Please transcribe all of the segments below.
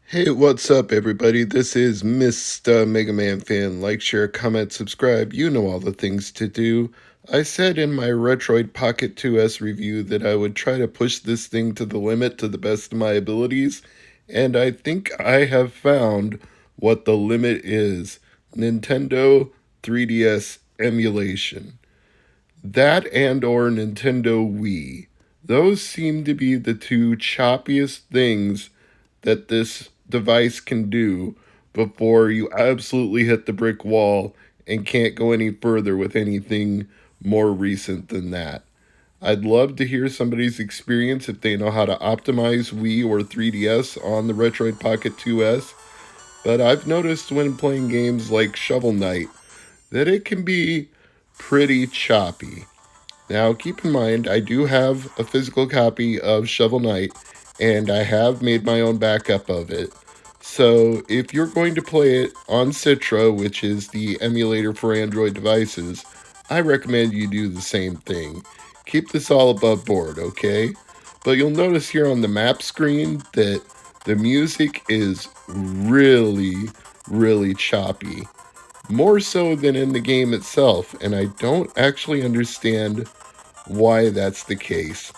Hey, what's up, everybody? This is Mr. MegaManFan. Like, share, comment, subscribe. You know all the things to do. I said in my Retroid Pocket 2S review that I would try to push this thing to the limit to the best of my abilities, and I think I have found what the limit is. Nintendo 3DS Emulation. That and or Nintendo Wii. Those seem to be the two choppiest things that this device can do before you absolutely hit the brick wall and can't go any further with anything more recent than that. I'd love to hear somebody's experience if they know how to optimize Wii or 3DS on the Retroid Pocket 2S, but I've noticed when playing games like Shovel Knight that it can be pretty choppy. Now, keep in mind, I do have a physical copy of Shovel Knight, and I have made my own backup of it. So, if you're going to play it on Citra, which is the emulator for Android devices, I recommend you do the same thing. Keep this all above board, okay? But you'll notice here on the map screen that the music is really choppy. More so than in the game itself, and I don't actually understand why that's the case.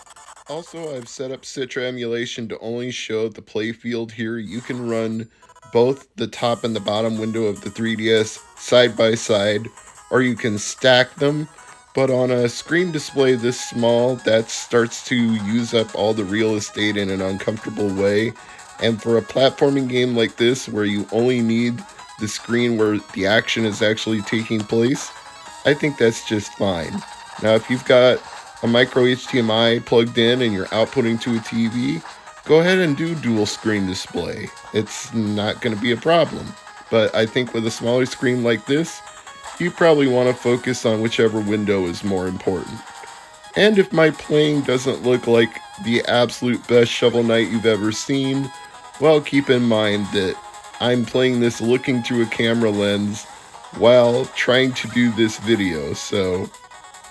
Also, I've set up Citra emulation to only show the playfield here. You can run both the top and the bottom window of the 3DS side by side, or you can stack them. But on a screen display this small, that starts to use up all the real estate in an uncomfortable way. And for a platforming game like this, where you only need the screen where the action is actually taking place, I think that's just fine. Now, if you've got a micro HDMI plugged in and you're outputting to a TV, go ahead and do dual screen display. It's not going to be a problem. But I think with a smaller screen like this, you probably want to focus on whichever window is more important. And if my playing doesn't look like the absolute best Shovel Knight you've ever seen, well, keep in mind that I'm playing this looking through a camera lens while trying to do this video, so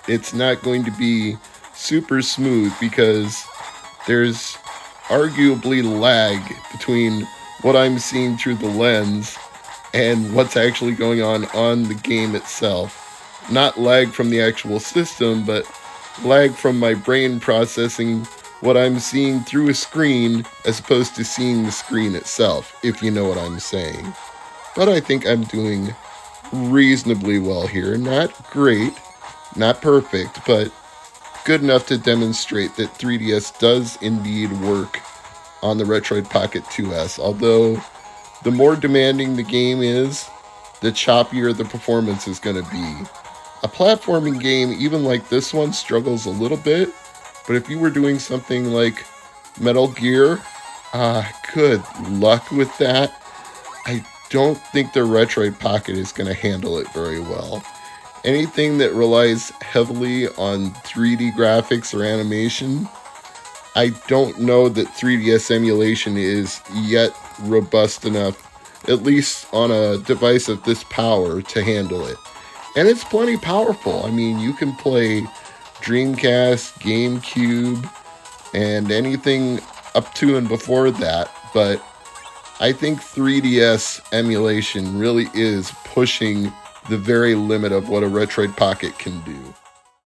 it's not going to be super smooth because there's arguably lag between what I'm seeing through the lens and what's actually going on the game itself. Not lag from the actual system, but lag from my brain processing what I'm seeing through a screen as opposed to seeing the screen itself, if you know what I'm saying. But I think I'm doing reasonably well here. Not great, not perfect, but good enough to demonstrate that 3DS does indeed work on the Retroid Pocket 2S, although the more demanding the game is, the choppier the performance is going to be. A platforming game, even like this one, struggles a little bit, but if you were doing something like Metal Gear, good luck with that. I don't think the Retroid Pocket is going to handle it very well. Anything that relies heavily on 3D graphics or animation, I don't know that 3DS emulation is yet robust enough, at least on a device of this power, to handle it. And it's plenty powerful. I mean, you can play Dreamcast, GameCube, and anything up to and before that, but I think 3DS emulation really is pushing the very limit of what a Retroid Pocket can do.